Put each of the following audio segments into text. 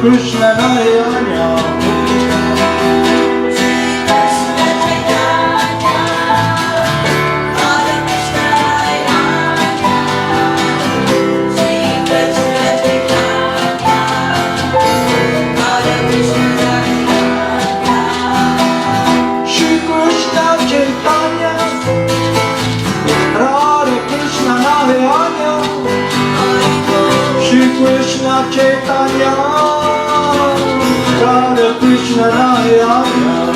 Krsna Narayana Shri Krishna Chaitanya Radha Krishna Narayana Shri Krishna Chaitanya Radha Krishna Narayana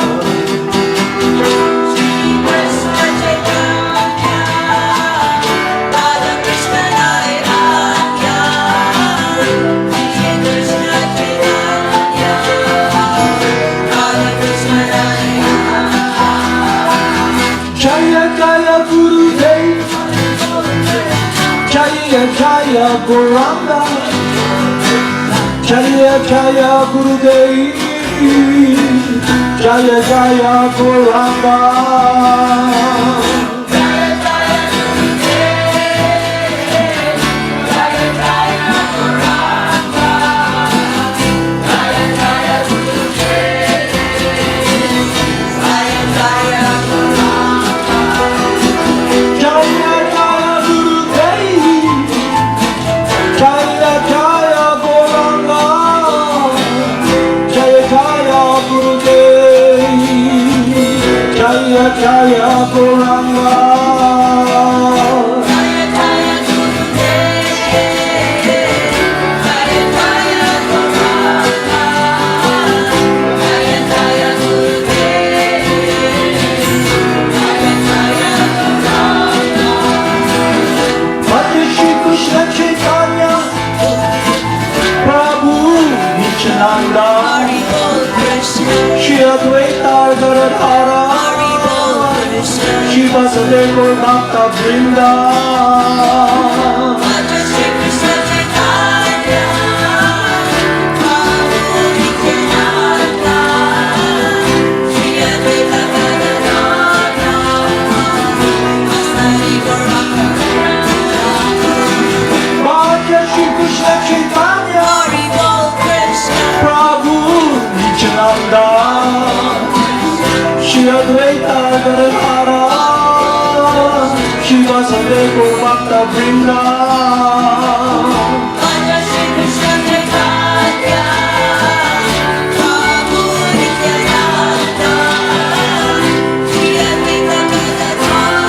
Jaya Jaya Gurudev Jaya Jaya Gauranga Jaya Jaya Gurudev Jaya Jaya Gauranga Jaya Gauranga Jaya Jaya Gurudev Jaya Jaya Gauranga Jaya Jaya Gurudev Jaya Jaya Gauranga Bhagwan Shri Krishna Chaitanya Prabhu Nityananda Shri Advaita Gadadhara Shiva Sadeko Bhakta Vrinda Shri Krishna Chaitanya Prabhu Nityananda Shri Advaita Gadadhara Shri Bhakta Vrinda Shri Krishna Chaitanya Prabhu Nityananda Shri Advaita Gadadhara Shiva Sadeko Bhakta Vrinda Shri Krishna Chaitanya Prabhu Nityananda Shri Advaita Gadadhara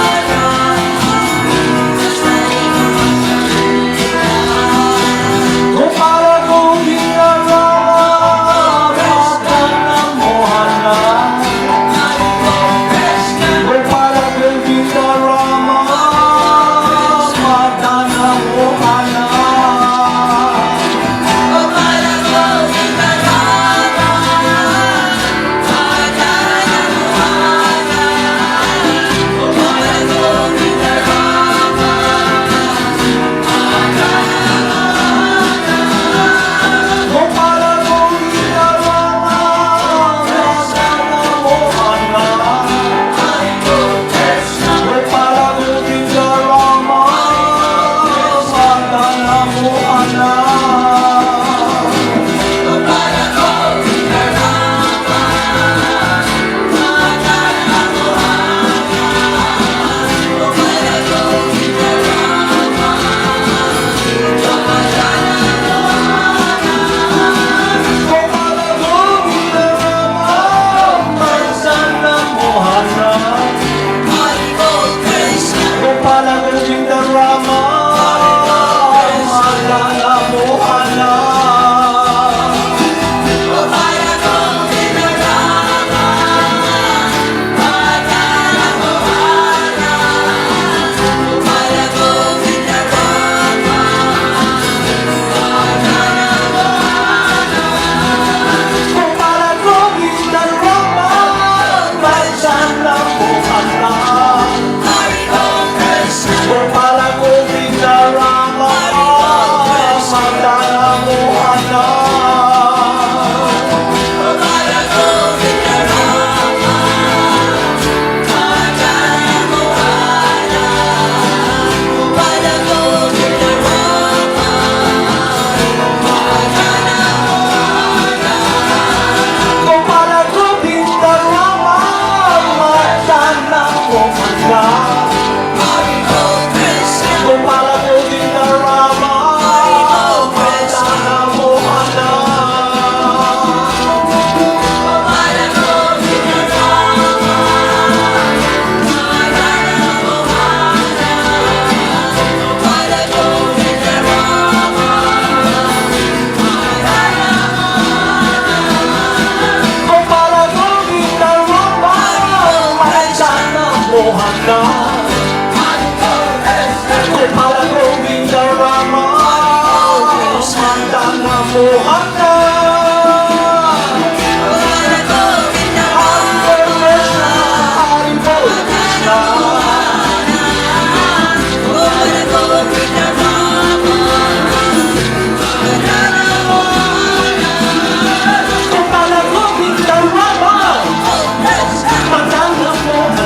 Gopala Govinda Rama Madana Mohana Gopala Govinda Rama Madana Mohana Gopala Govinda Rama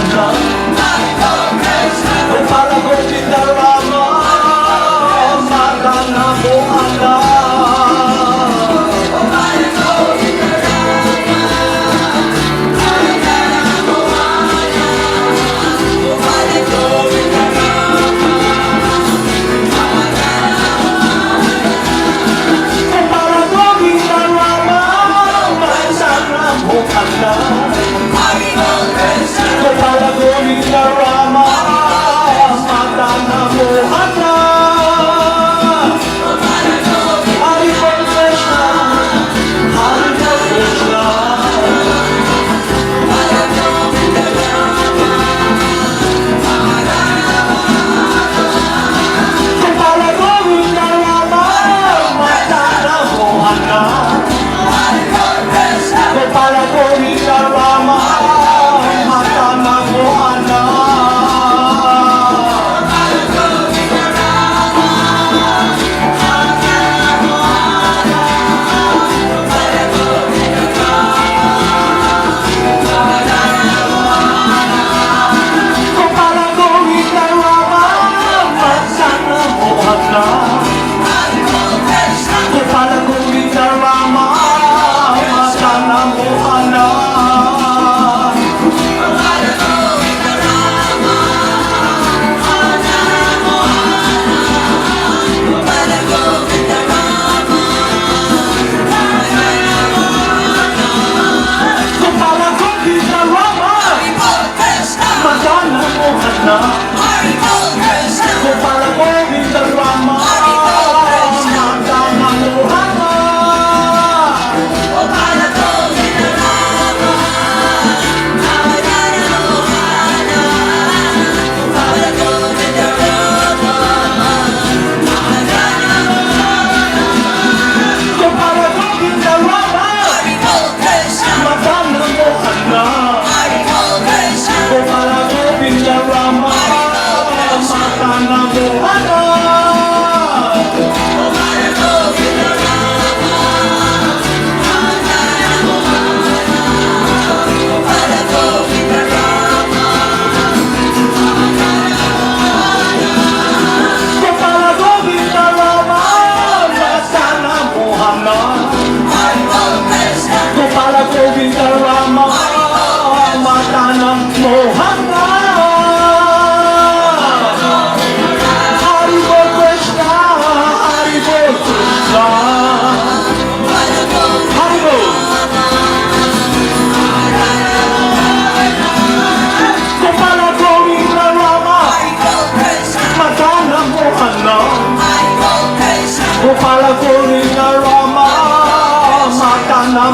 Madana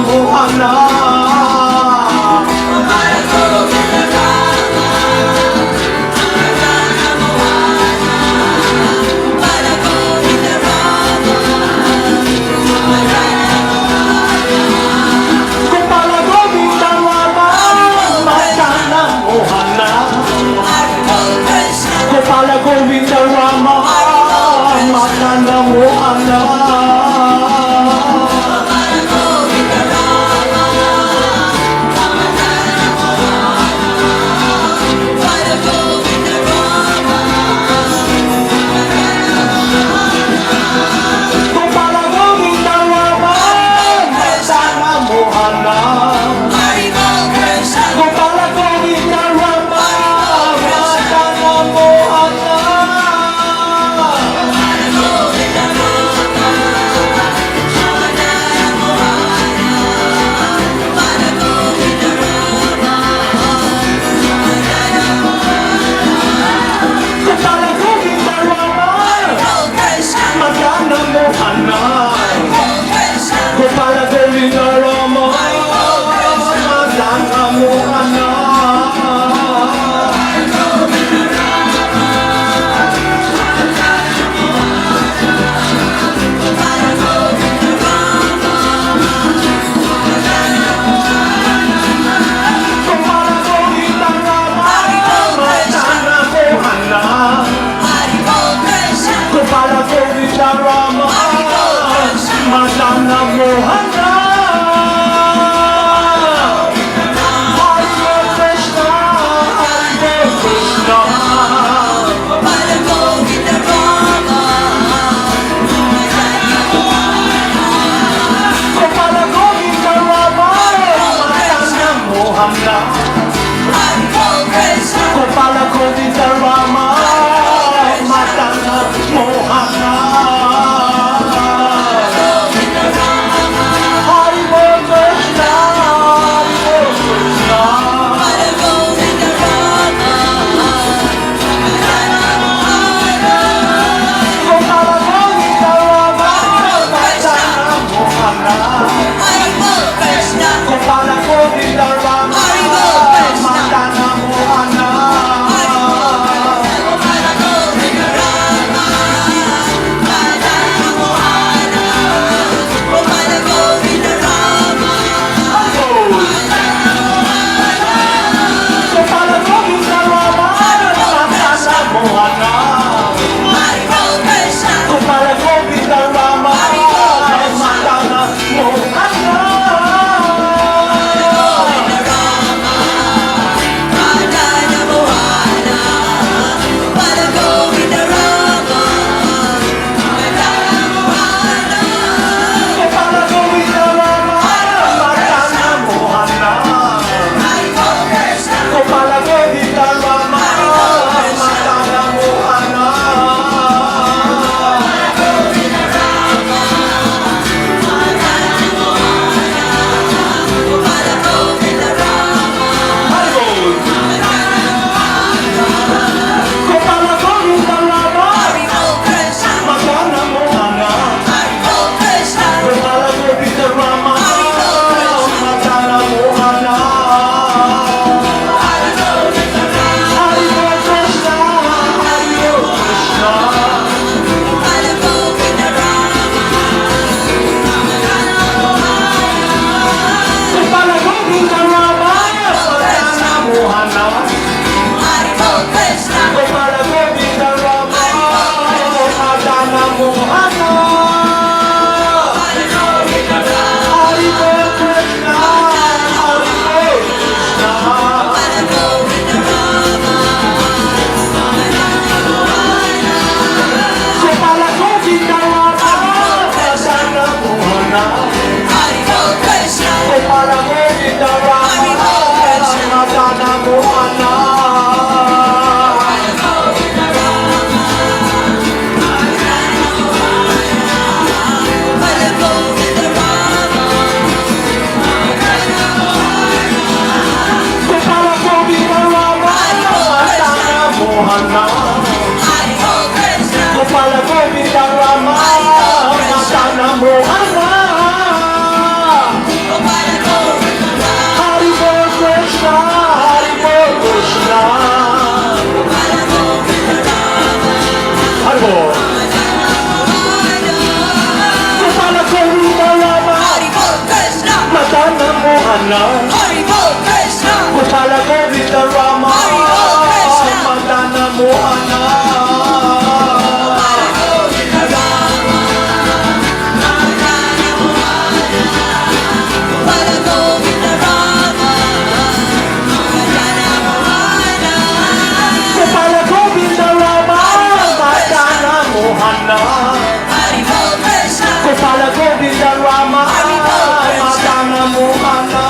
Mohana Mohana, Haribol Krishna, Gopala Govinda Rama, Haribol Krishna, Madana Mohana, Govinda Rama, Madana Mohana, Gopala Govinda Rama, Madana Mohana, Gopala Govinda Rama, Madana Mohana, Haribol Krishna, Gopala Govinda Rama, Madana Mohana,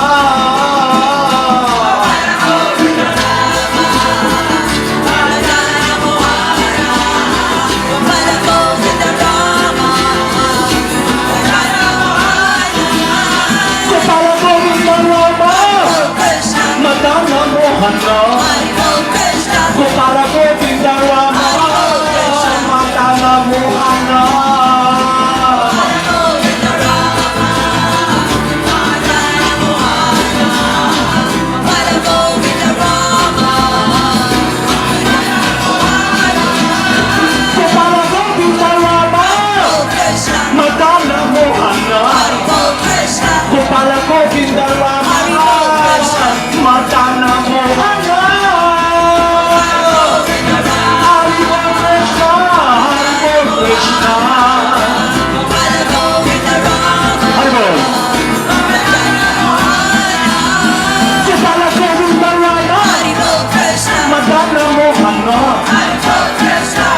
Gopala Govinda Rama, Madana Mohana, Gopala Govinda Rama, Madana Mohana, Gopala Govinda Rama, Madana Mohana, Gopala Govinda Rama, Madana Mohana, Hare Krishna, Hare Krishna, Hare Bol. Gopala Govinda Rama, Madana Mohana,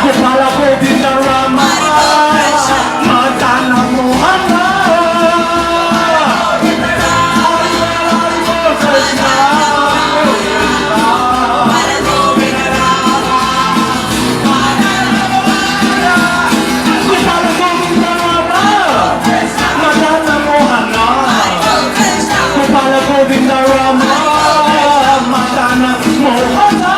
Gopala Govinda Rama, Madana Mohana, Hare Krishna, Gopala Govinda Rama, Madana Mohana, Gopala Govinda Rama, Madana Mohana.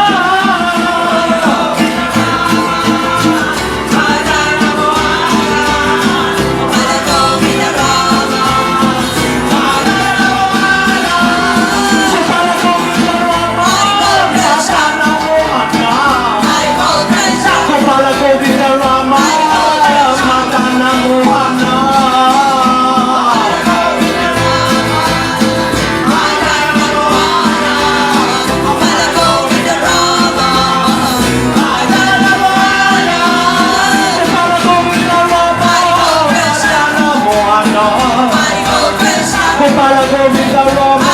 Gopala Govinda Rama, Madana Mohana, Gopala Govinda Rama, Madana Mohana, Gopala Govinda Rama,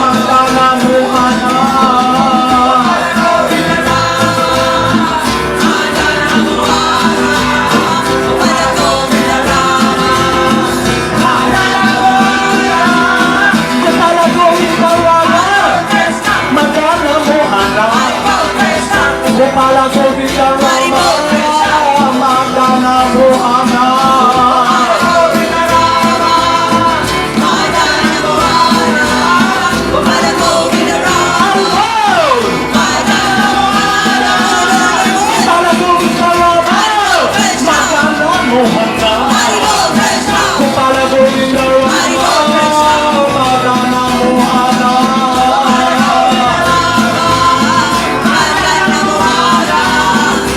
Madana Mohana. Gopala Govinda Rama, Madana Mohana, Gopala Govinda Rama, Madana Mohana. Gopala Govinda Rama, Madana Mohana, Gopala Govinda Rama, Madana Mohana.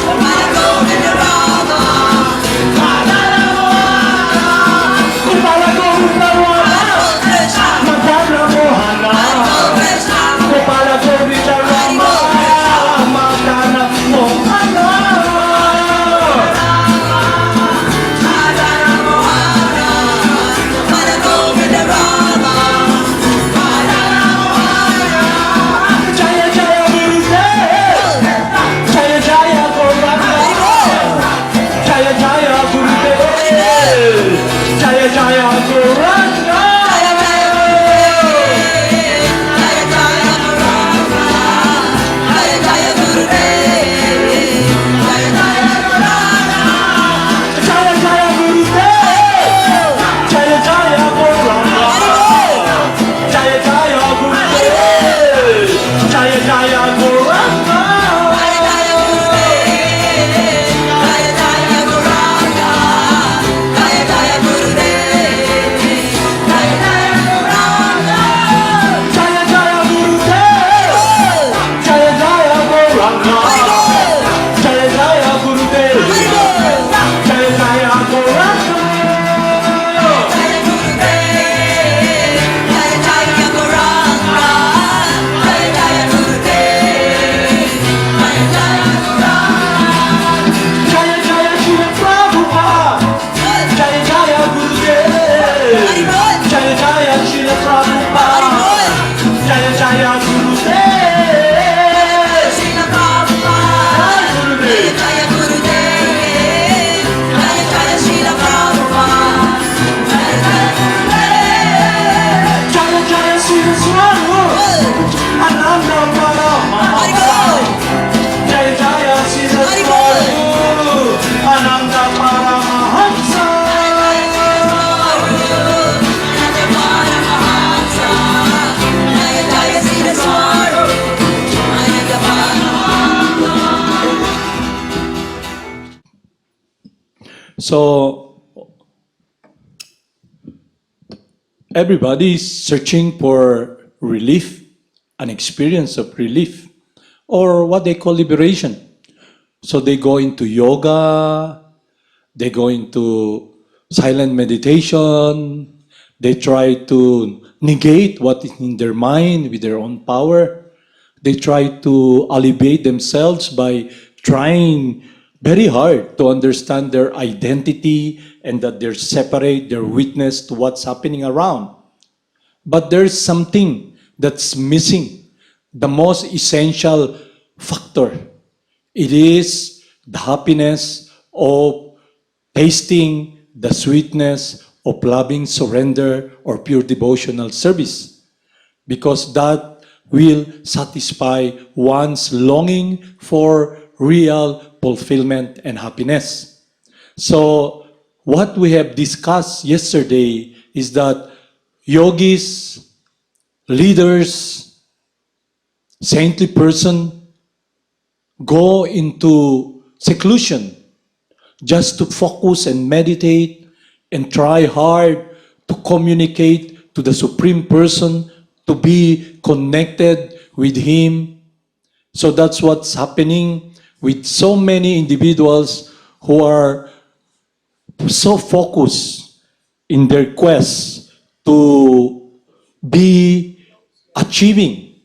Gopala So everybody is searching for relief, an experience of relief, or what they call liberation. So they go into yoga, they go into silent meditation, they try to negate what is in their mind with their own power. They try to alleviate themselves by trying very hard to understand their identity and that they're separate, they're witness to what's happening around. But there's something that's missing, the most essential factor. It is the happiness of tasting the sweetness of loving surrender or pure devotional service, because that will satisfy one's longing for real fulfillment and happiness. So, what we have discussed yesterday is that yogis, leaders, saintly person go into seclusion just to focus and meditate and try hard to communicate to the Supreme Person, to be connected with Him. So that's what's happening with so many individuals who are so focused in their quest to be achieving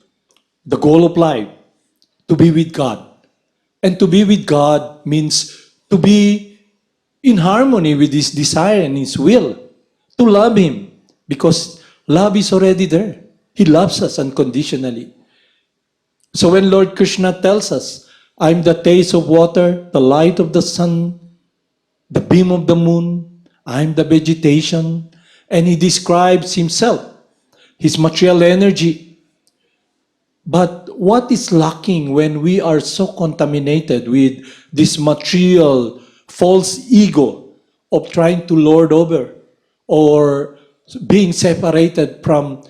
the goal of life, to be with God. And to be with God means to be in harmony with His desire and His will, to love Him, because love is already there. He loves us unconditionally. So when Lord Krsna tells us, I'm the taste of water, the light of the sun, the beam of the moon, I'm the vegetation, and He describes Himself, His material energy. But what is lacking when we are so contaminated with this material false ego of trying to lord over or being separated from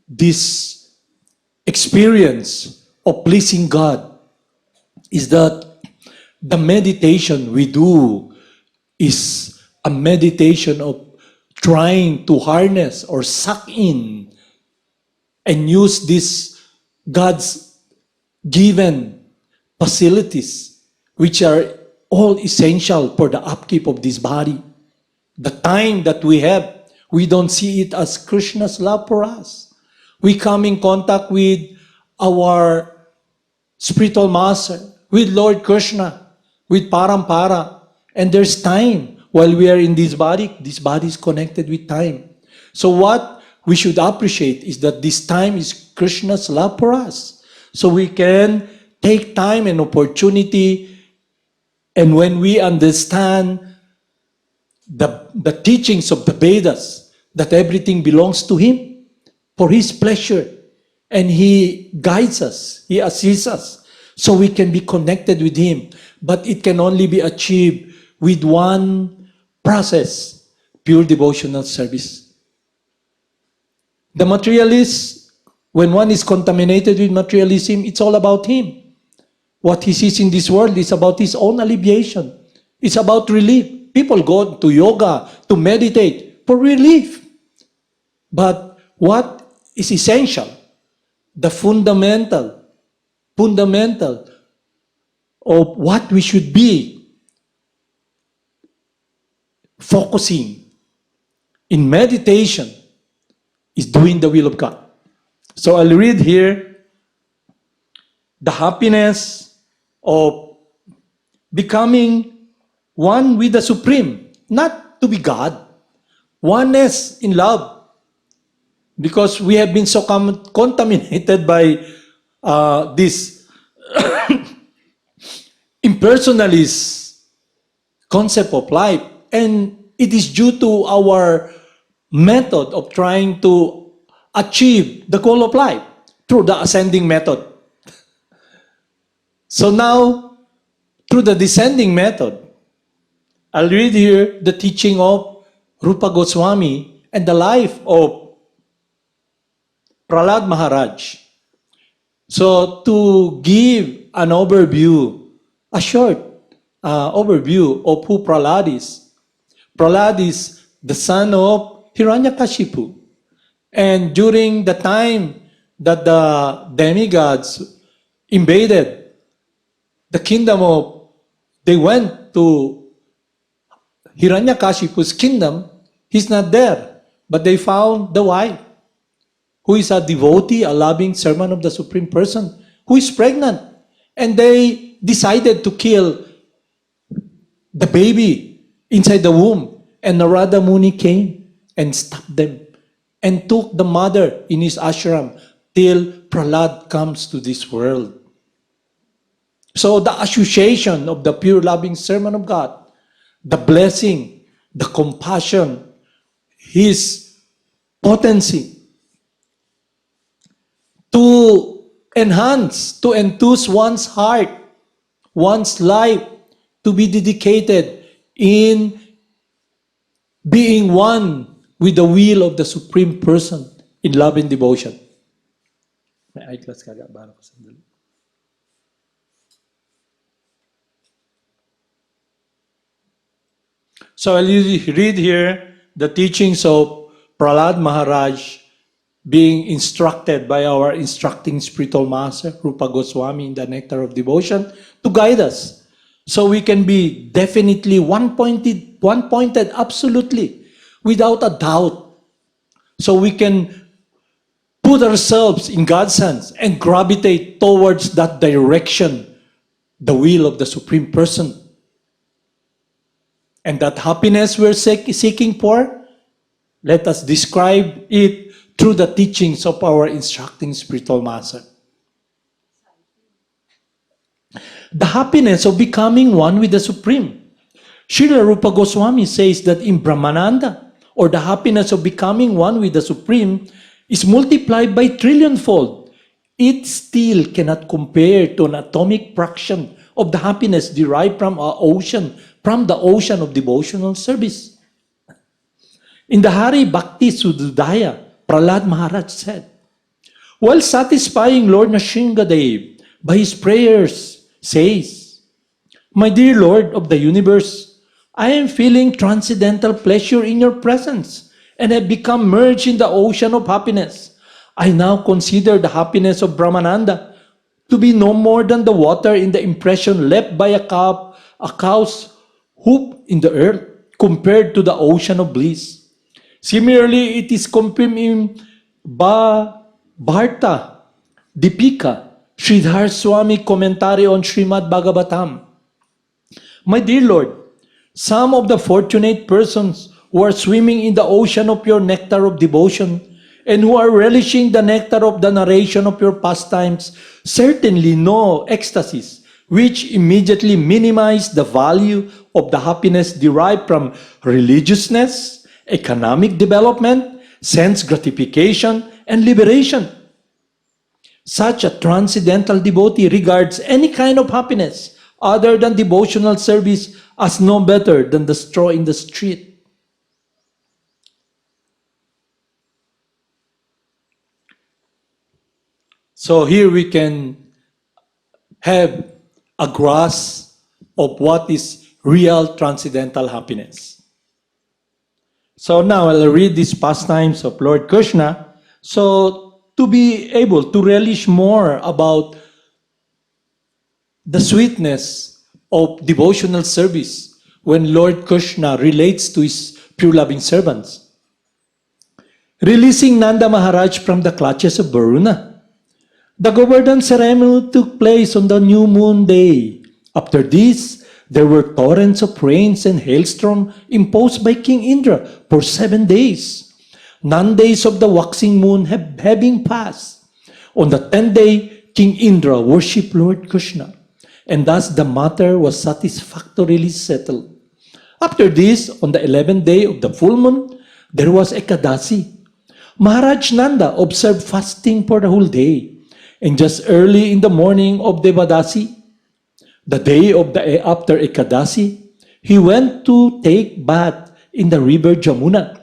this experience of pleasing God, is that the meditation we do is a meditation of trying to harness or suck in and use this God's given facilities, which are all essential for the upkeep of this body. The time that we have, we don't see it as Krishna's love for us. We come in contact with our spiritual master, with Lord Krishna, with Parampara, and there's time while we are in this body is connected with time. So what we should appreciate is that this time is Krishna's love for us. So we can take time and opportunity, and when we understand the teachings of the Vedas, that everything belongs to Him for His pleasure, and He guides us, He assists us, so we can be connected with Him. But it can only be achieved with one process, pure devotional service. The materialist, when one is contaminated with materialism, it's all about him. What he sees in this world is about his own alleviation. It's about relief. People go to yoga, to meditate for relief. But what is essential, the fundamental of what we should be focusing in meditation, is doing the will of God. So I'll read here the happiness of becoming one with the Supreme, not to be God, oneness in love. Because we have been so contaminated by this impersonalist concept of life, and it is due to our method of trying to achieve the goal of life through the ascending method. So now, through the descending method, I'll read here the teaching of Rupa Goswami and the life of Prahlad Maharaj. So to give an overview, a short overview of who Prahlad is, Prahlad is the son of Hiranyakashipu. And during the time that the demigods invaded the kingdom of, they went to Hiranyakashipu's kingdom, he's not there. But they found the wife, who is a devotee, a loving servant of the Supreme Person, who is pregnant. And they decided to kill the baby inside the womb. And Narada Muni came and stopped them and took the mother in his ashram till Prahlad comes to this world. So the association of the pure loving servant of God, the blessing, the compassion, his potency to enhance, to enthuse one's heart, one's life, to be dedicated in being one with the will of the Supreme Person in love and devotion. May eyeglass ka ga? Bara ko sandali. So I'll read here the teachings of Prahlad Maharaj being instructed by our instructing spiritual master, Rupa Goswami, in the Nectar of Devotion, to guide us. So we can be definitely one-pointed, absolutely, without a doubt. So we can put ourselves in God's hands and gravitate towards that direction, the will of the Supreme Person. And that happiness we're seeking for, let us describe it through the teachings of our instructing spiritual master. The happiness of becoming one with the Supreme. Srila Rupa Goswami says that in Brahmananda, or the happiness of becoming one with the Supreme, is multiplied by trillionfold. It still cannot compare to an atomic fraction of the happiness derived from the ocean of devotional service. In the Hari Bhakti Sudhudaya, Prahlad Maharaj said, while satisfying Lord Nrsimhadev by his prayers, says, "My dear Lord of the universe, I am feeling transcendental pleasure in your presence and have become merged in the ocean of happiness. I now consider the happiness of Brahmananda to be no more than the water in the impression left by a cow's hoof in the earth compared to the ocean of bliss. Similarly, it is confirmed in Bharta Dipika, Sridhar Swami commentary on Srimad Bhagavatam. My dear Lord, some of the fortunate persons who are swimming in the ocean of your nectar of devotion and who are relishing the nectar of the narration of your pastimes certainly know ecstasies, which immediately minimize the value of the happiness derived from religiousness, economic development, sense gratification, and liberation. Such a transcendental devotee regards any kind of happiness other than devotional service as no better than the straw in the street." So here we can have a grasp of what is real transcendental happiness. So now I'll read these pastimes of Lord Krishna, so to be able to relish more about the sweetness of devotional service when Lord Krishna relates to his pure loving servants. Releasing Nanda Maharaj from the clutches of Varuna. The Govardhan ceremony took place on the new moon day. After this, there were torrents of rains and hailstorm imposed by King Indra for 7 days. 9 days of the waxing moon having passed. On the 10th day, King Indra worshipped Lord Krishna, and thus the matter was satisfactorily settled. After this, on the 11th day of the full moon, there was Ekadasi. Maharaj Nanda observed fasting for the whole day, and just early in the morning of Devadasi, the day after Ekadasi, he went to take bath in the river Jamuna.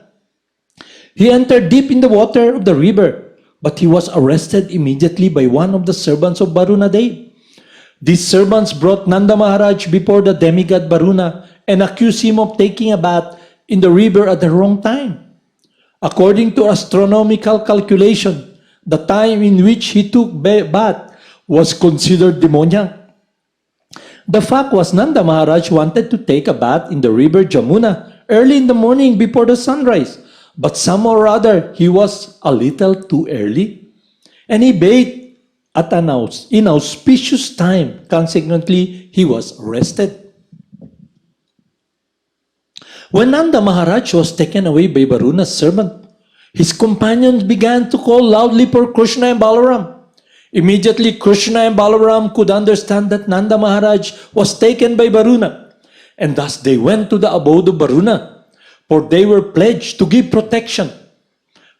He entered deep in the water of the river, but he was arrested immediately by one of the servants of Varuna Dev. These servants brought Nanda Maharaj before the demigod Varuna and accused him of taking a bath in the river at the wrong time. According to astronomical calculation, the time in which he took bath was considered demoniac. The fact was Nanda Maharaj wanted to take a bath in the river Jamuna early in the morning before the sunrise, but somehow or other he was a little too early, and he bathed at an inauspicious time. Consequently, he was arrested. When Nanda Maharaj was taken away by Varuna's servant, his companions began to call loudly for Krishna and Balaram. Immediately, Krishna and Balaram could understand that Nanda Maharaj was taken by Varuna, and thus they went to the abode of Varuna, for they were pledged to give protection.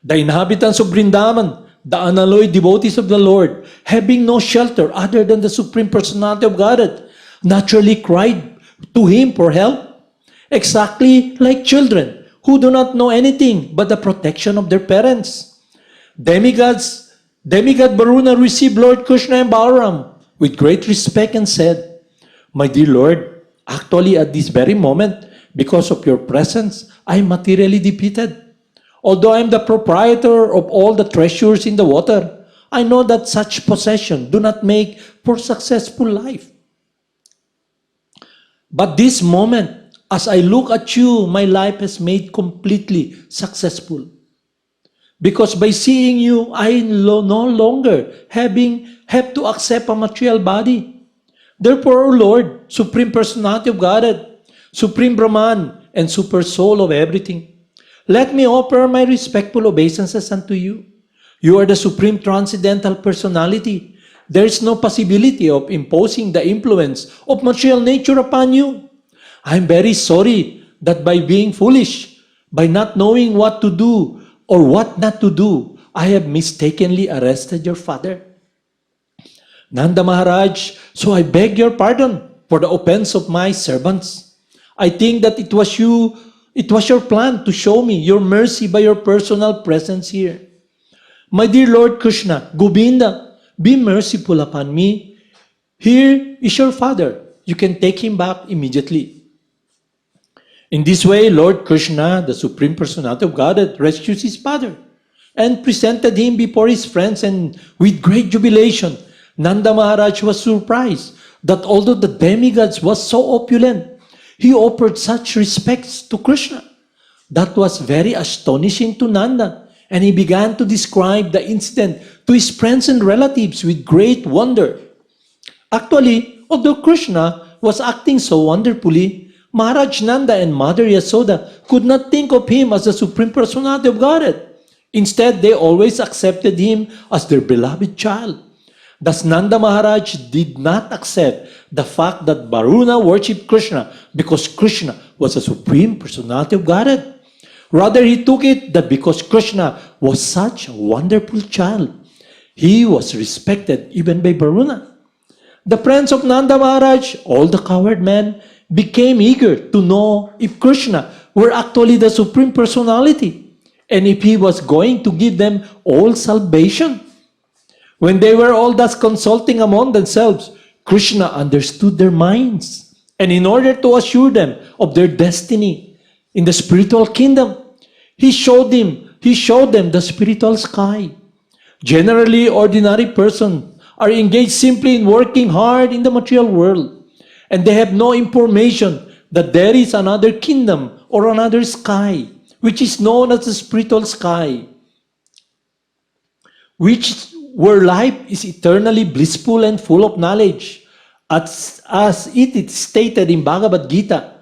The inhabitants of Vrindavan, the unalloyed devotees of the Lord, having no shelter other than the Supreme Personality of Godhead, naturally cried to Him for help, exactly like children who do not know anything but the protection of their parents. Demigod Varuna received Lord Krishna and Balaram with great respect and said, "My dear Lord, actually at this very moment, because of your presence, I am materially defeated. Although I am the proprietor of all the treasures in the water, I know that such possession do not make for successful life. But this moment, as I look at you, my life is made completely successful. Because by seeing you, I no longer have to accept a material body. Therefore, O Lord, Supreme Personality of Godhead, Supreme Brahman, and Super Soul of everything, let me offer my respectful obeisances unto you. You are the Supreme Transcendental Personality. There is no possibility of imposing the influence of material nature upon you. I am very sorry that by being foolish, by not knowing what to do or what not to do, I have mistakenly arrested your father. Nanda Maharaj, so I beg your pardon for the offense of my servants. I think that it was your plan to show me your mercy by your personal presence here. My dear Lord Krishna, Govinda, be merciful upon me. Here is your father. You can take him back immediately." In this way, Lord Krishna, the Supreme Personality of Godhead, rescues his father and presented him before his friends, and with great jubilation, Nanda Maharaj was surprised that although the demigods was so opulent, he offered such respects to Krishna. That was very astonishing to Nanda, and he began to describe the incident to his friends and relatives with great wonder. Actually, although Krishna was acting so wonderfully, Maharaj Nanda and Mother Yasoda could not think of him as the Supreme Personality of Godhead. Instead, they always accepted him as their beloved child. Thus, Nanda Maharaj did not accept the fact that Varuna worshipped Krishna because Krishna was the Supreme Personality of Godhead. Rather, he took it that because Krishna was such a wonderful child, he was respected even by Varuna. The friends of Nanda Maharaj, all the coward men, became eager to know if Krishna were actually the Supreme Personality and if he was going to give them all salvation. When they were all thus consulting among themselves, Krishna understood their minds, and in order to assure them of their destiny in the spiritual kingdom, he showed them the spiritual sky. Generally, ordinary persons are engaged simply in working hard in the material world, and they have no information that there is another kingdom or another sky, which is known as the spiritual sky, where life is eternally blissful and full of knowledge. As it is stated in Bhagavad Gita,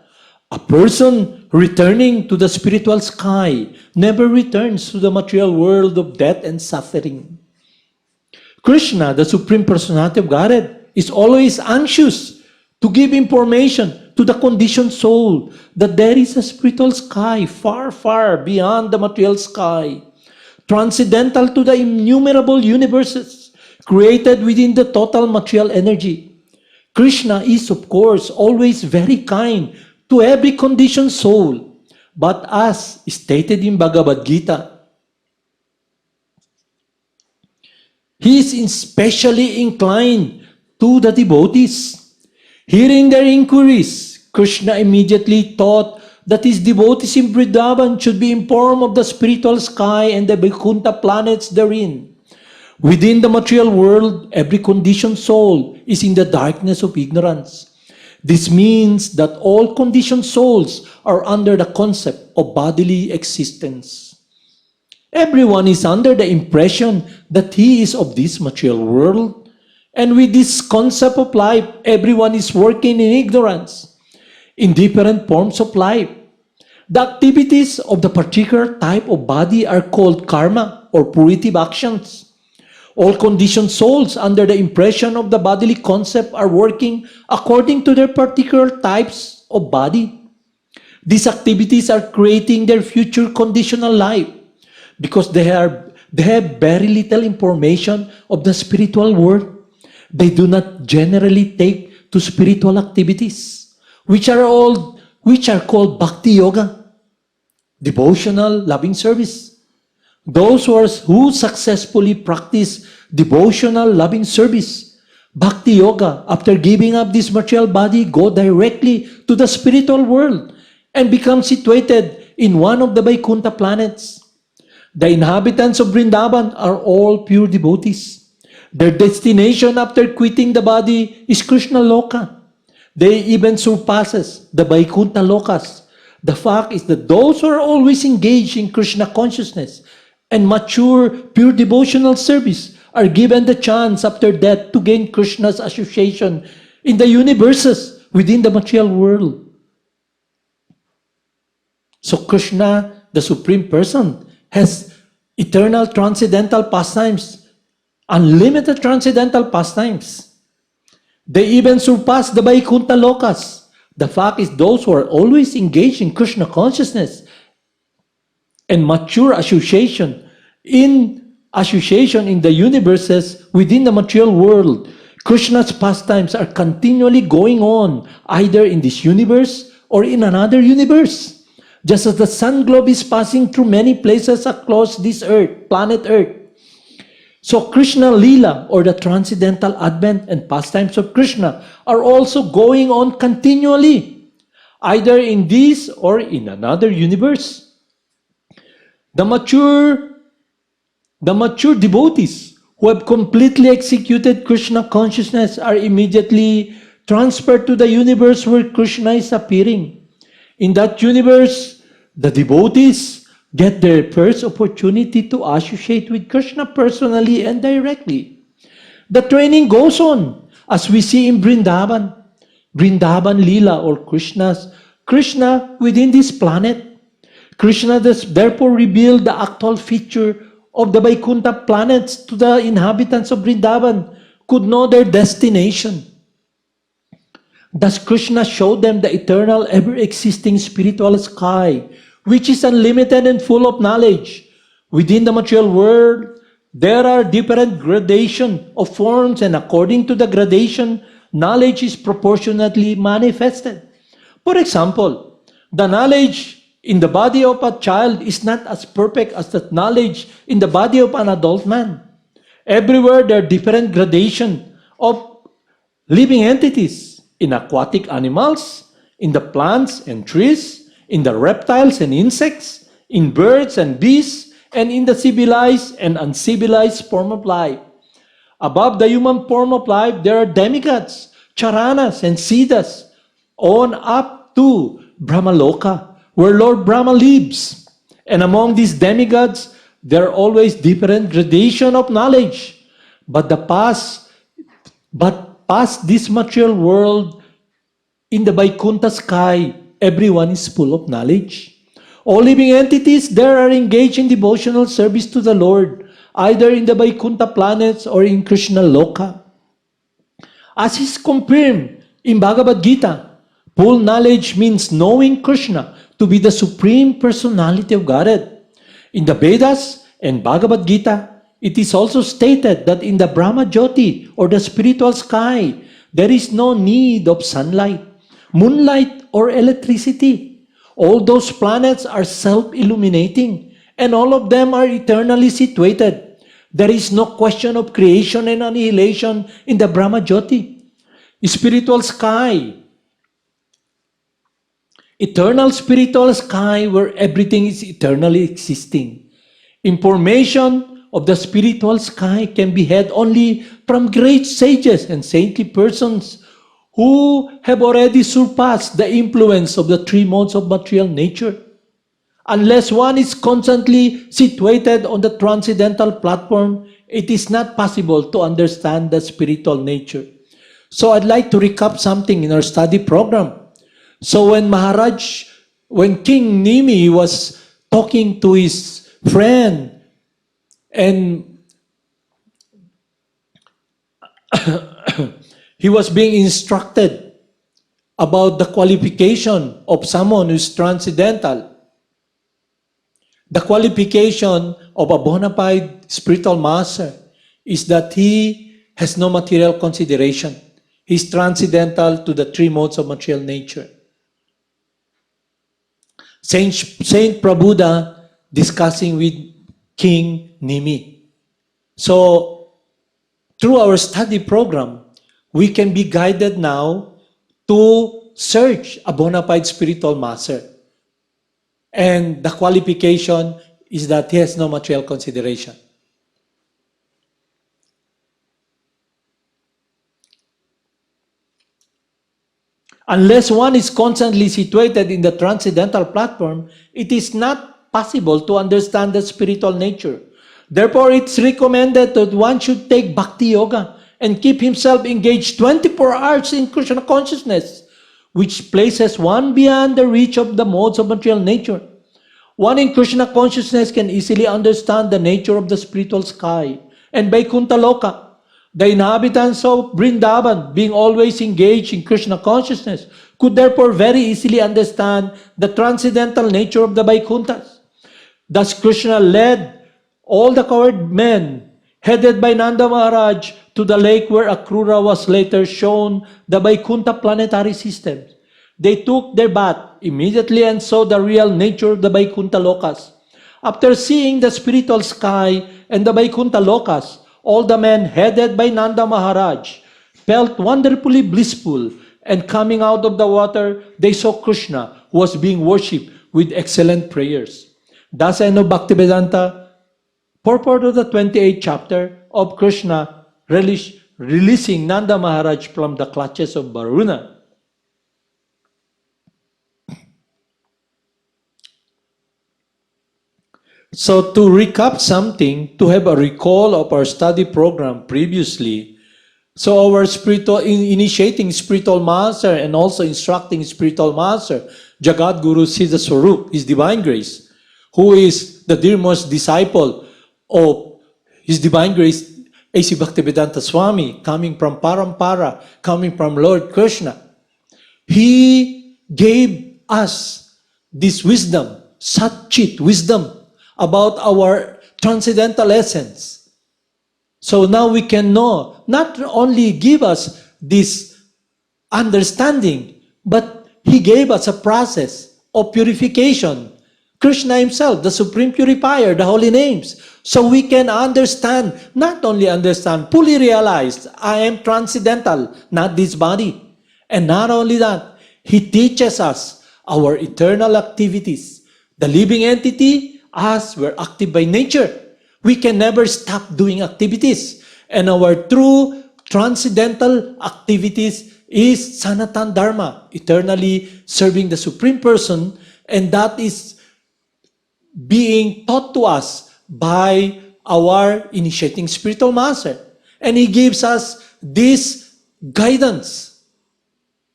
a person returning to the spiritual sky never returns to the material world of death and suffering. Krishna, the Supreme Personality of Godhead, is always anxious to give information to the conditioned soul that there is a spiritual sky far, far beyond the material sky, transcendental to the innumerable universes created within the total material energy. Krishna is, of course, always very kind to every conditioned soul, but as stated in Bhagavad Gita, he is especially inclined to the devotees. Hearing their inquiries, Krishna immediately taught that his devotees in Vrindavan should be informed of the spiritual sky and the Vaikuntha planets therein. Within the material world, every conditioned soul is in the darkness of ignorance. This means that all conditioned souls are under the concept of bodily existence. Everyone is under the impression that he is of this material world, and with this concept of life, everyone is working in ignorance, in different forms of life. The activities of the particular type of body are called karma or puritive actions. All conditioned souls under the impression of the bodily concept are working according to their particular types of body. These activities are creating their future conditional life because they have very little information of the spiritual world. They do not generally take to spiritual activities, which are called bhakti yoga, devotional loving service. Those who successfully practice devotional loving service, bhakti yoga, after giving up this material body, go directly to the spiritual world and become situated in one of the Vaikuntha planets. The inhabitants of Vrindavan are all pure devotees. Their destination after quitting the body is Krishna Loka. They even surpasses the Vaikuntha Lokas. The fact is that those who are always engaged in Krishna consciousness and mature pure devotional service are given the chance after death to gain Krishna's association in the universes within the material world. So Krishna, the Supreme Person, has eternal transcendental pastimes, unlimited transcendental pastimes. They even surpass the Vaikuntha Lokas. The fact is those who are always engaged in Krishna consciousness and mature association in the universes within the material world, Krishna's pastimes are continually going on either in this universe or in another universe. Just as the sun globe is passing through many places across this earth, planet Earth. So Krishna Leela, or the transcendental advent and pastimes of Krishna, are also going on continually, either in this or in another universe. The mature devotees who have completely executed Krishna consciousness are immediately transferred to the universe where Krishna is appearing. In that universe, the devotees get their first opportunity to associate with Krishna personally and directly. The training goes on, as we see in Vrindavan Leela, or Krishna within this planet. Krishna therefore revealed the actual feature of the Vaikuntha planets to the inhabitants of Vrindavan, could know their destination. Thus Krishna showed them the eternal, ever-existing spiritual sky, which is unlimited and full of knowledge. Within the material world, there are different gradations of forms, and according to the gradation, knowledge is proportionately manifested. For example, the knowledge in the body of a child is not as perfect as the knowledge in the body of an adult man. Everywhere there are different gradations of living entities, in aquatic animals, in the plants and trees, in the reptiles and insects, in birds and beasts, and in the civilized and uncivilized form of life. Above the human form of life, there are demigods, charanas, and siddhas, on up to Brahmaloka, where Lord Brahma lives. And among these demigods, there are always different gradation of knowledge. But past this material world, in the Vaikuntha sky, everyone is full of knowledge. All living entities there are engaged in devotional service to the Lord, either in the Vaikuntha planets or in Krishna Loka. As is confirmed in Bhagavad Gita, full knowledge means knowing Krishna to be the Supreme Personality of Godhead. In the Vedas and Bhagavad Gita, it is also stated that in the Brahma Jyoti, or the spiritual sky, there is no need of sunlight, moonlight, or electricity. All those planets are self-illuminating, and all of them are eternally situated. There is no question of creation and annihilation in the Brahma Jyoti. Spiritual sky eternal spiritual sky where everything is eternally existing. Information of the spiritual sky can be had only from great sages and saintly persons who have already surpassed the influence of the three modes of material nature. Unless one is constantly situated on the transcendental platform, it is not possible to understand the spiritual nature. So I'd like to recap something in our study program. So when King Nimi was talking to his friend and he was being instructed about the qualification of someone who is transcendental. The qualification of a bona fide spiritual master is that he has no material consideration. He's transcendental to the three modes of material nature. Saint Prabhupada discussing with King Nimi. So, through our study program, we can be guided now to search a bona fide spiritual master. And the qualification is that he has no material consideration. Unless one is constantly situated in the transcendental platform, it is not possible to understand the spiritual nature. Therefore, it's recommended that one should take bhakti yoga and keep himself engaged 24 hours in Krishna consciousness, which places one beyond the reach of the modes of material nature. One in Krishna consciousness can easily understand the nature of the spiritual sky and Vaikuntha Loka. The inhabitants of Vrindavan, being always engaged in Krishna consciousness, could therefore very easily understand the transcendental nature of the Vaikunthas. Thus Krishna led all the cowherd men, headed by Nanda Maharaj, to the lake where Akrura was later shown the Vaikuntha planetary systems. They took their bath immediately and saw the real nature of the Vaikuntha Lokas. After seeing the spiritual sky and the Vaikuntha Lokas, all the men headed by Nanda Maharaj felt wonderfully blissful, and coming out of the water, they saw Krishna, who was being worshipped with excellent prayers. Thus end of Bhaktivedanta, purport of the 28th chapter of Krishna releasing Nanda Maharaj from the clutches of Varuna. So to recap something, to have a recall of our study program previously, so our initiating spiritual master and also instructing spiritual master, Jagad Guru Siddhaswarup, His Divine Grace, who is the dearest disciple of His Divine Grace, A.C. Bhaktivedanta Swami, coming from Parampara, coming from Lord Krishna. He gave us this wisdom, Satchit wisdom, about our transcendental essence. So now we can know, not only give us this understanding, but He gave us a process of purification. Krishna Himself, the Supreme Purifier, the holy names. So we can understand, not only understand, fully realize, I am transcendental, not this body. And not only that, He teaches us our eternal activities. The living entity, us, we're active by nature. We can never stop doing activities. And our true transcendental activities is Sanatan Dharma, eternally serving the Supreme Person, and that is being taught to us by our initiating spiritual master. And he gives us this guidance.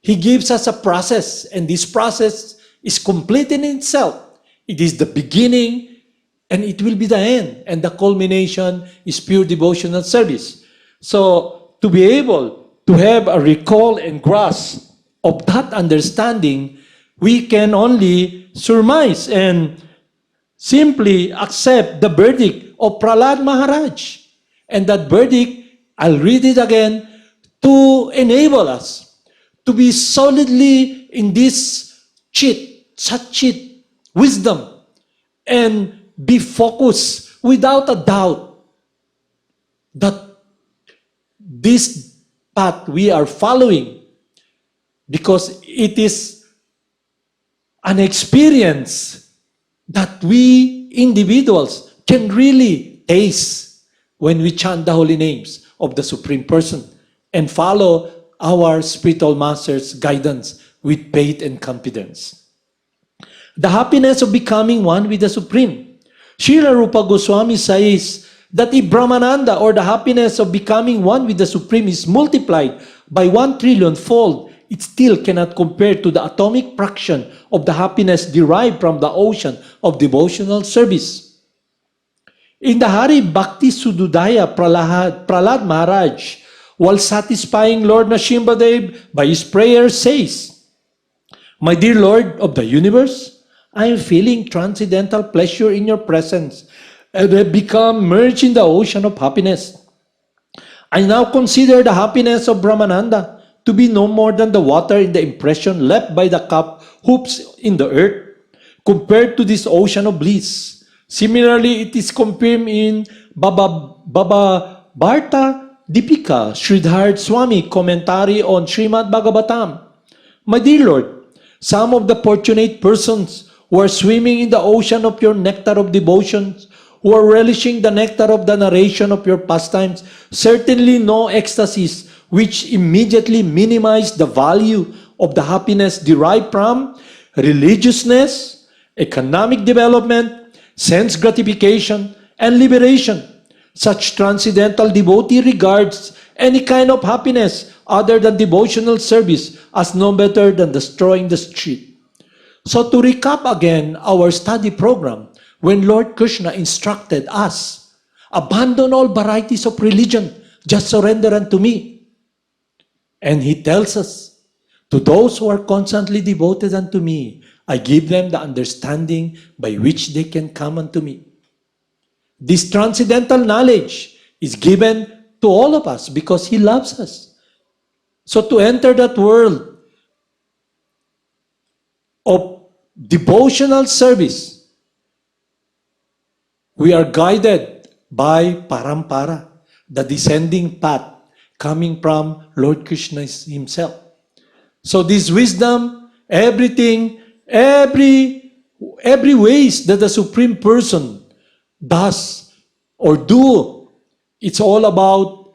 He gives us a process, and this process is complete in itself. It is the beginning, and it will be the end. And the culmination is pure devotional service. So, to be able to have a recall and grasp of that understanding, we can only surmise and simply accept the verdict of Prahlad Maharaj. And that verdict, I'll read it again, to enable us to be solidly in this Satchit wisdom, and be focused without a doubt that this path we are following, because it is an experience that we individuals can really taste when we chant the holy names of the Supreme Person and follow our spiritual master's guidance with faith and confidence. The happiness of becoming one with the Supreme. Srila Rupa Goswami says that if Brahmananda, or the happiness of becoming one with the Supreme, is multiplied by 1 trillion fold, it still cannot compare to the atomic fraction of the happiness derived from the ocean of devotional service. In the Hari Bhakti Sududaya, Prahlad Maharaj, while satisfying Lord Nrsimhadev by his prayer, says, "My dear Lord of the universe, I am feeling transcendental pleasure in your presence and have become merged in the ocean of happiness. I now consider the happiness of Brahmananda to be no more than the water in the impression left by the cup hoops in the earth, compared to this ocean of bliss. Similarly, it is confirmed in Bhava Bharta Dipika, Sridhar Swami commentary on Srimad Bhagavatam. My dear Lord, some of the fortunate persons who are swimming in the ocean of your nectar of devotions, who are relishing the nectar of the narration of your pastimes, certainly know ecstasies which immediately minimize the value of the happiness derived from religiousness, economic development, sense gratification, and liberation. Such transcendental devotee regards any kind of happiness other than devotional service as no better than destroying the street." So to recap again our study program, when Lord Krishna instructed us, abandon all varieties of religion, just surrender unto me. And he tells us, to those who are constantly devoted unto me, I give them the understanding by which they can come unto me. This transcendental knowledge is given to all of us because he loves us. So to enter that world of devotional service, we are guided by parampara, the descending path coming from Lord Krishna himself. So this wisdom, everything, every ways that the Supreme Person does or do, it's all about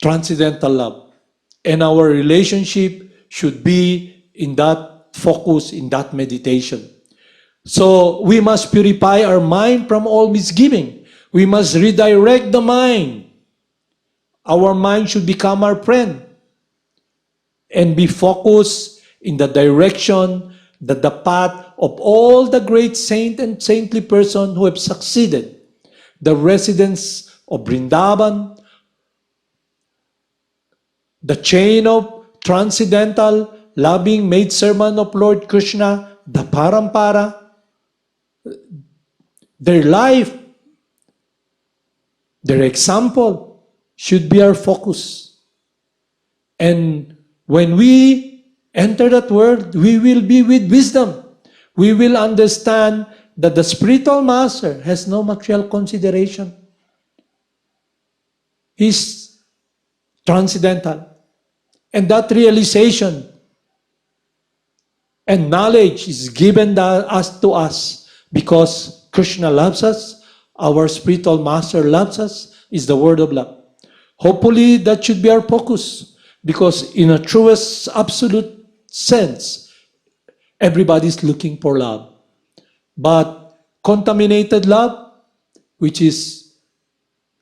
transcendental love. And our relationship should be in that focus, in that meditation. So we must purify our mind from all misgiving. We must redirect the mind. Our mind should become our friend and be focused in the direction that the path of all the great saint and saintly person who have succeeded, the residents of Vrindavan, the chain of transcendental loving maidservant of Lord Krishna, the parampara, their life, their example should be our focus. And when we enter that world, we will be with wisdom. We will understand that the spiritual master has no material consideration. He's transcendental. And that realization and knowledge is given to us because Krishna loves us, our spiritual master loves us, is the word of love. Hopefully that should be our focus, because in a truest absolute sense, everybody's looking for love. But contaminated love, which is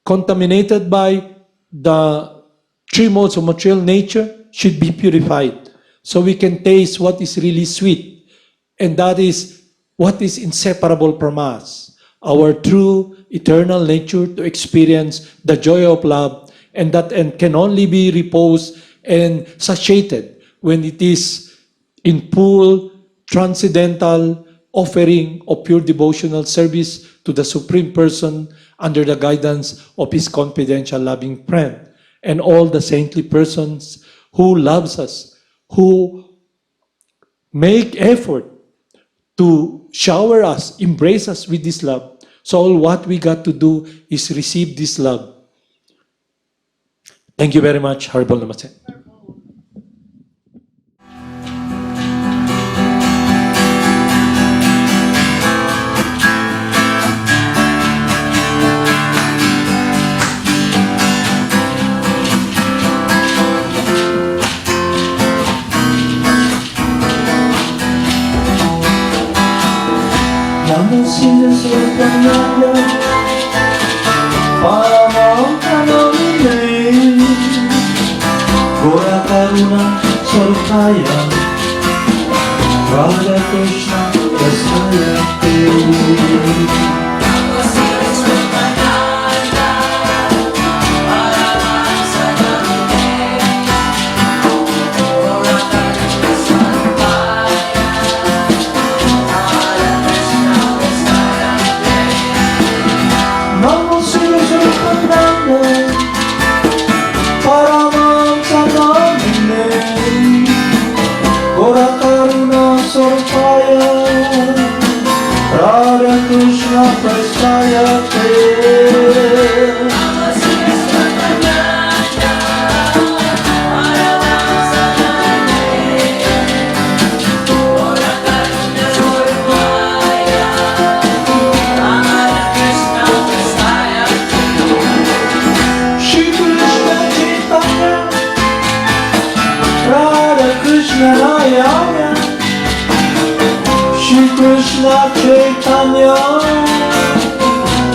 contaminated by the three modes of material nature, should be purified so we can taste what is really sweet, and that is what is inseparable from us, our true eternal nature, to experience the joy of love, and that can only be reposed and satiated when it is in full transcendental offering of pure devotional service to the Supreme Person under the guidance of his confidential loving friend and all the saintly persons who loves us, who make effort to shower us, embrace us with this love. So all what we got to do is receive this love. Thank you very much. Haribol Namaste. Siddhaswarupananda, Paramahamsa, Gora Karuna Sarupaya, Radha Krishna Krsna Siddhaswarupananda, Paramahamsa, Gora Karuna Sarupaya, Radha Krishna Namo Siddhaswarupananda, Paramahamsa, Gora Karuna Sarupaya, Radha Krishna Prasthaya Shri Krishna Chaitanya, Radha Krishna Nayana, Shri Krishna Chaitanya,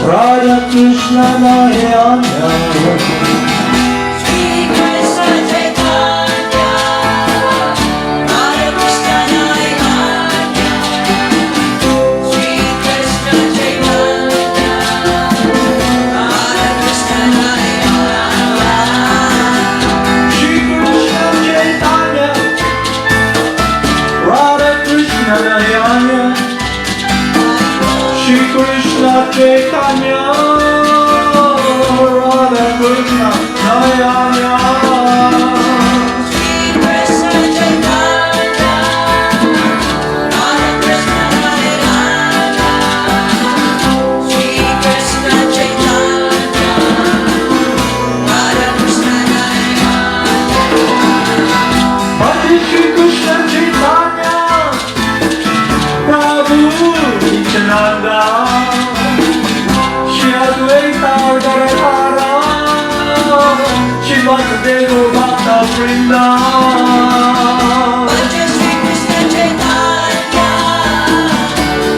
Radha Krishna Nayana, Shri Krishna Chaitanya, Radha Krishna Nayana, Shri Krishna Chaitanya, Radha Krishna Nayana, Shri Krishna Chaitanya, Radha Krishna Nayana, Shri Krishna Chaitanya, Radha Krishna Nayana. Shri Krishna Chaitanya, Radha Krishna Nayana, Shri Krishna Chaitanya, Radha Krishna Nayana. Hare Shri Krishna Chaitanya, Prabhu Nityananda, Shri Advaita Gadadhara, Shri Vasudeva Bhakta Vrinda. Bhaja Shri Krishna Chaitanya,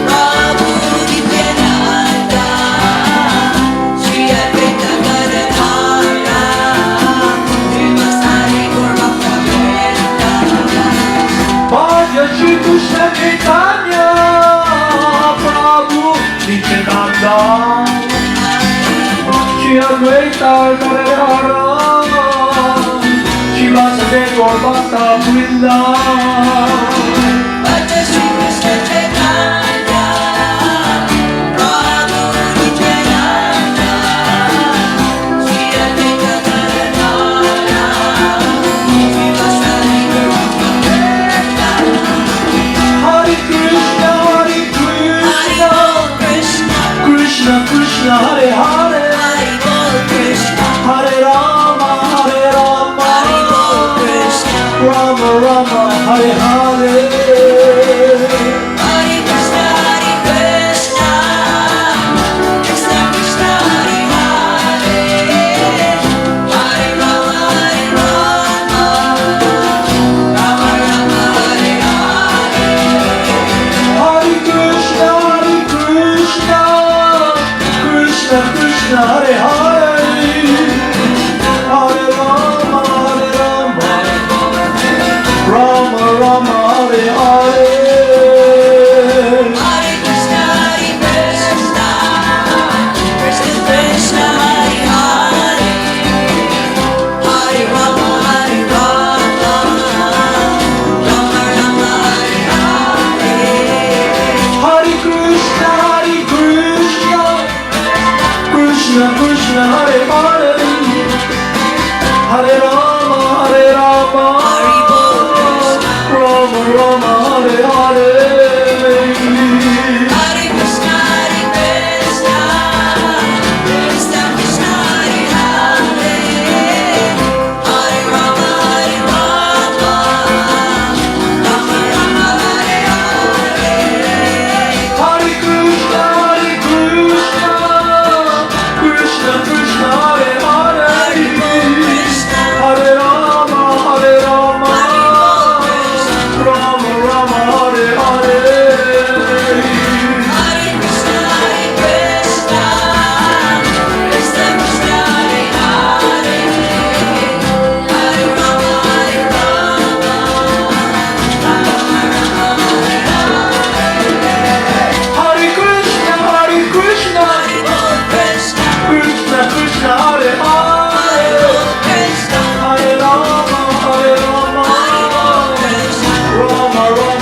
Prabhu Nityananda, Shri Advaita Gadadhara, Shri Vasudeva Bhakta Vrinda. Bhaja Shri Krishna Chaitanya, Prabhu Nityananda, Shri Advaita Gadadhara, Shri Vasudeva Bhakta Vrinda. Bhaja Shri Krishna Chaitanya, Prabhu Nityananda, Shri Advaita Gadadhara, Shri Vasudeva Bhakta Vrinda. Hare Krishna, Hare Krishna, Krishna, Krishna Krishna, Hare Hare, Hari Bol Krishna, Hare Rama, Hare Rama, Hari Bol Krishna, Rama Rama, Hare Hare.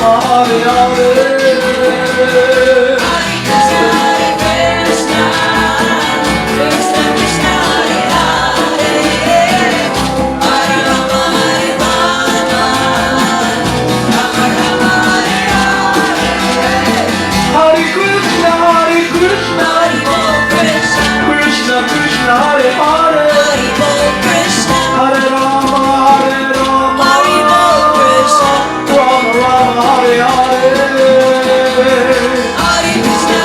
Rama, Hare Hare. Hare Krishna, Krishna Krishna, Hare Hare, Hare Rama, Rama Rama, Hare Hare. Hare Krishna, Hare Krishna, Hare Bol Krishna, Krishna Krishna, Hare Hare. Hare Bol Krishna, Hare Rama, Hare Rama, Hare Bol Krishna, Rama Rama, Hare Hare. Hare Krishna,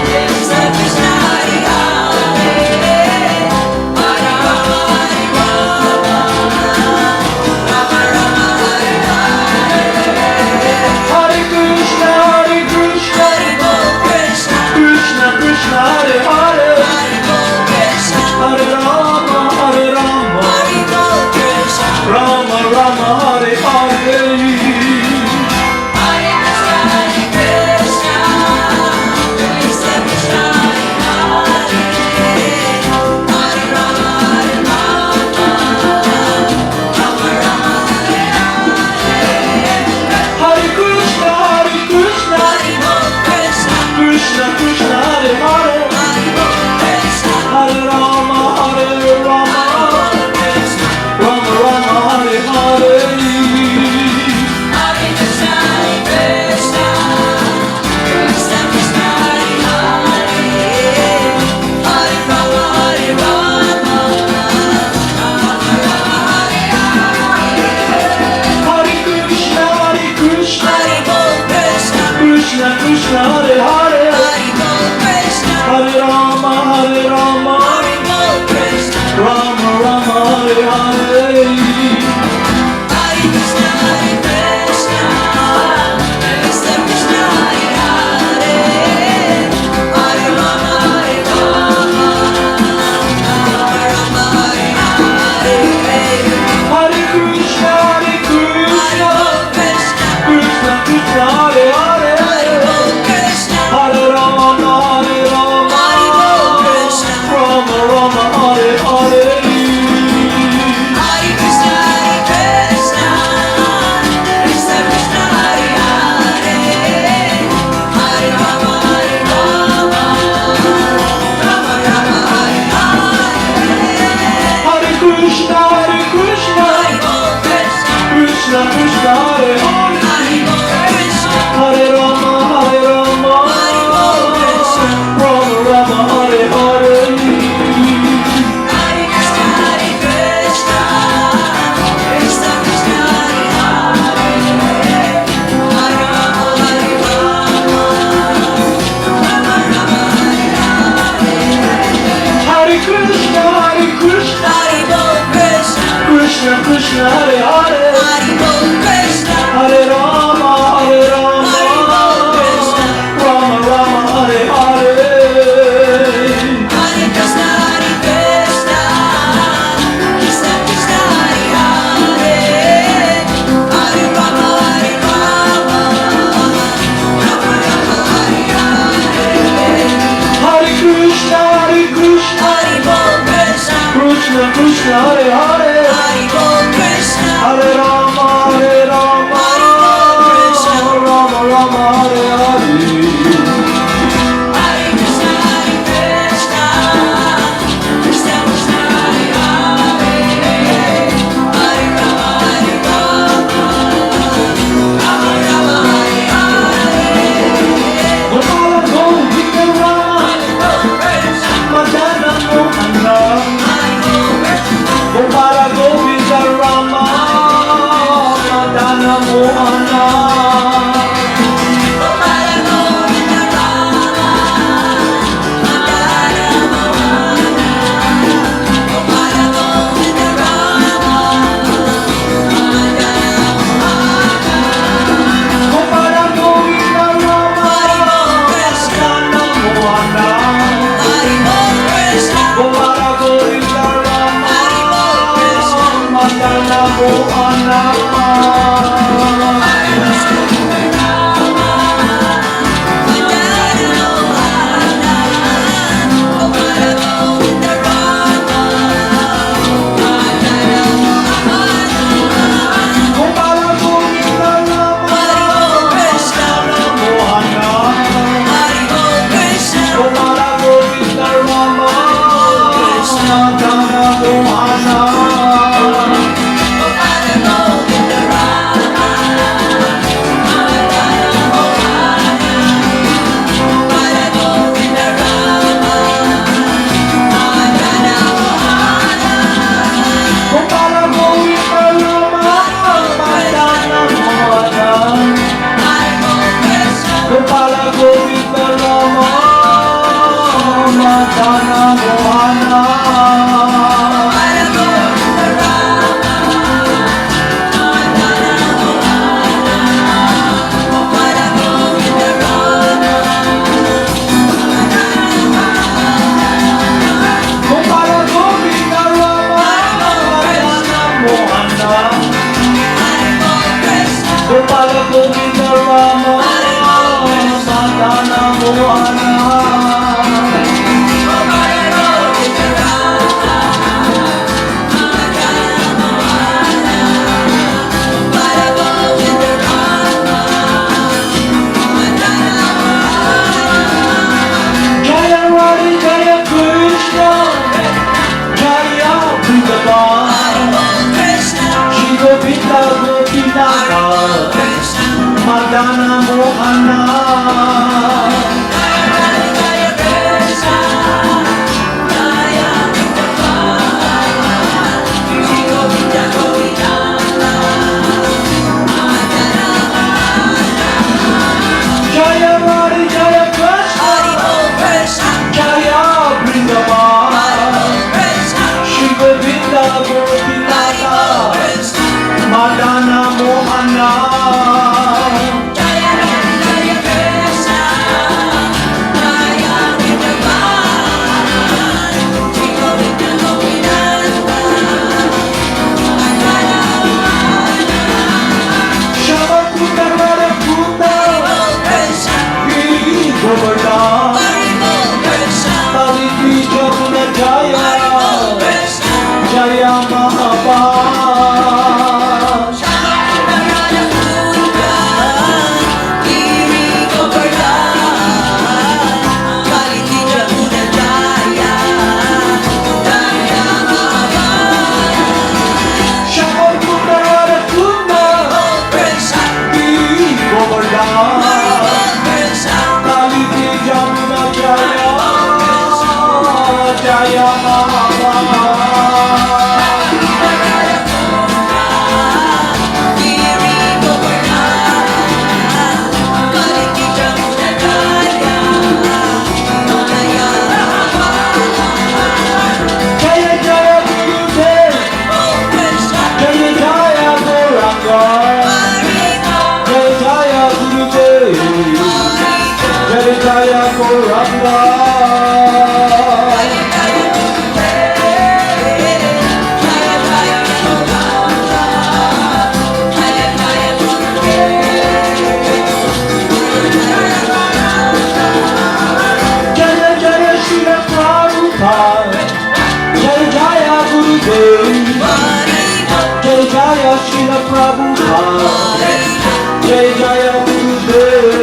Krishna Krishna, Hare Hare, Hare Rama, Rama Rama, Hare Hare. Hare Krishna, Hare Krishna, Hare Bol Krishna, Krishna Krishna, Hare Hare. Hare Bol Krishna, Hare Rama, Hare Rama, Hare Bol Krishna, Rama Rama, Hare Hare. Hare Krishna, Krishna Krishna, Hare Hare, Hare Rama, Rama Rama, Hare Hare. Hare Krishna, Hare Krishna, Hare Bol Krishna, Krishna Krishna, Hare Hare. Hare Bol Krishna, Hare Rama, Hare Rama, Krishna, Rama Rama, Hare Hare. Hare Krishna, Krishna Krishna Krishna, Hare Hare, Hare Rama, Rama Rama, Hare Hare. Hare Krishna, Hare Krishna, Hare Bol Krishna, Krishna Krishna, Hare Hare. Hare Bol Krishna, Hare Rama, Hare Rama, Hare Bol Krishna, Rama Rama, Hare Hare. Hare Krishna, Krishna Krishna, Hare Hare, Hare Rama, Rama Rama, Hare Hare. Hare Krishna, Hare Krishna, Bol Krishna, Krishna Krishna, Hare Hare. Hare Bol Krishna, Hare Rama, Hare Rama, Hare Bol Krishna, Rama Rama, Hare Hare. Hare Krishna, Krishna Krishna, Hare Hare, Hare Rama, Rama Rama, Hare Hare. Hare Krishna, Hare Krishna, Hare Bol Krishna, Krishna Krishna, Hare Hare. Hare Bol Krishna, Hare Rama, Hare Rama, Hare Bol Krishna, Rama Rama, Hare Hare. Hare Krishna, Krishna Krishna, Hare Hare, Hare Rama, Rama Rama, Hare Hare. Hare Krishna, Hare Krishna, Hare Bol Krishna, Krishna Krishna, Hare Hare. Hare Bol Krishna, Hare Gopala Govinda Rama Madana Mohana Jaya Radhe Jaya Krishna Jaya Bhagavan Shri Govinda Gopinatha Madana Mohana Jaya Radhe Jaya Krishna Jaya Bhagavan Shri Govinda Gopinatha Madana Mohana Shavakuta Radhakuta Giri Govardhan Kaliti Jamuna Jaya Jaya Mahabal Shavakuta Radhakuta Giri Govardhan Kaliti Jamuna Jaya Jaya Mahabal Jaya Jaya Gurudev Jaya Jaya Gauranga Jaya Jaya Gurudev Jaya Jaya Gauranga Jaya Jaya Shri Prabhupada Jaya Jaya Gurudev Jaya Jaya Shri Prabhupada Jaya Jaya Gurudev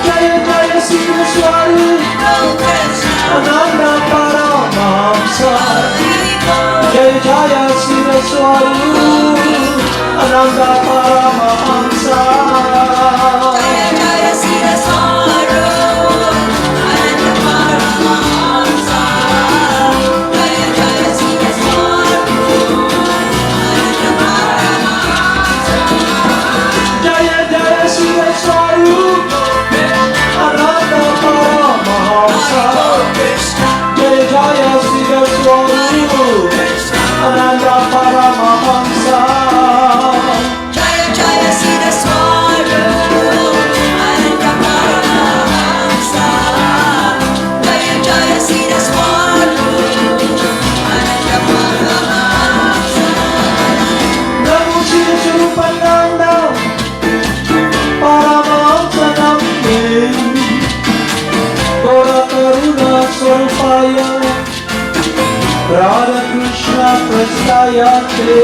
Jaya Jaya Siddhaswarupananda Paramahamsa Jaya Jaya Siddhaswarupananda Paramahamsa Jaya Jaya Siddhaswarupananda Paramahamsa Jaya Jaya Siddhaswarupananda Paramahamsa Namo Siddhaswarupananda Paramahamsa Namaste Gaura Karuna Swarupaya Radha Krishna Prastayate